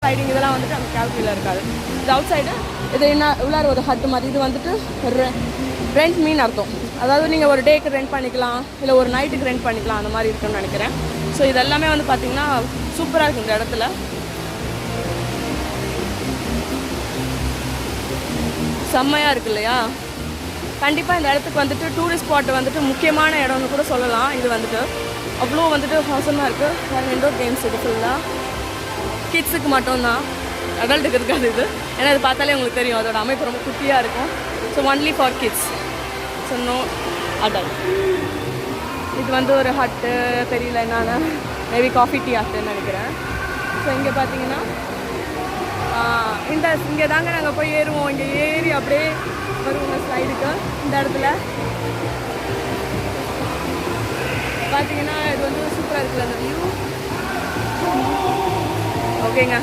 Riding இதெல்லாம் வந்துட்டு அந்த கேல்குலியில் இருக்காது. இது அவுட் சைடு. இது என்ன உள்ளார ஒரு ஹட்டு மாதிரி. இது வந்துட்டு ரெண்ட் மீன் அர்த்தம். அதாவது நீங்கள் ஒரு டேக்கு ரெண்ட் பண்ணிக்கலாம், இல்லை ஒரு நைட்டுக்கு ரெண்ட் பண்ணிக்கலாம், அந்த மாதிரி இருக்குன்னு நினைக்கிறேன். ஸோ இது எல்லாமே வந்து பார்த்திங்கன்னா சூப்பராக இருக்குது இந்த இடத்துல. செம்மையாக இருக்குது இல்லையா? கண்டிப்பாக இந்த இடத்துக்கு வந்துட்டு டூரிஸ்ட் ஸ்பாட் வந்துட்டு முக்கியமான இடம்னு கூட சொல்லலாம். இது வந்துட்டு அவ்வளோ வந்துட்டு ஹாசமாக இருக்குது. இன்டோர் கேம்ஸ் இது ஃபுல்லாக கிட்ஸுக்கு மட்டும்தான், அடல்ட்டுக்கு இருக்காது இது. ஏன்னா இது பார்த்தாலே உங்களுக்கு தெரியும் அதோட அமைப்பு ரொம்ப குட்டியாக இருக்கும். So only for kids, so no adult. இது வந்து ஒரு ஹட்டு, தெரியல என்னன்னு, மேபி காஃபி டீ ஹட்டுன்னு நினைக்கிறேன். ஸோ இங்கே பார்த்தீங்கன்னா இங்கே தாங்க நாங்கள் போய் ஏறுவோம். இங்கே ஏறி அப்படியே வருவோங்க ஸ்லைடுக்கு. இந்த இடத்துல பார்த்தீங்கன்னா இது வந்து சூப்பராக இருக்குல்ல அந்த வியூ. ஓகேங்க.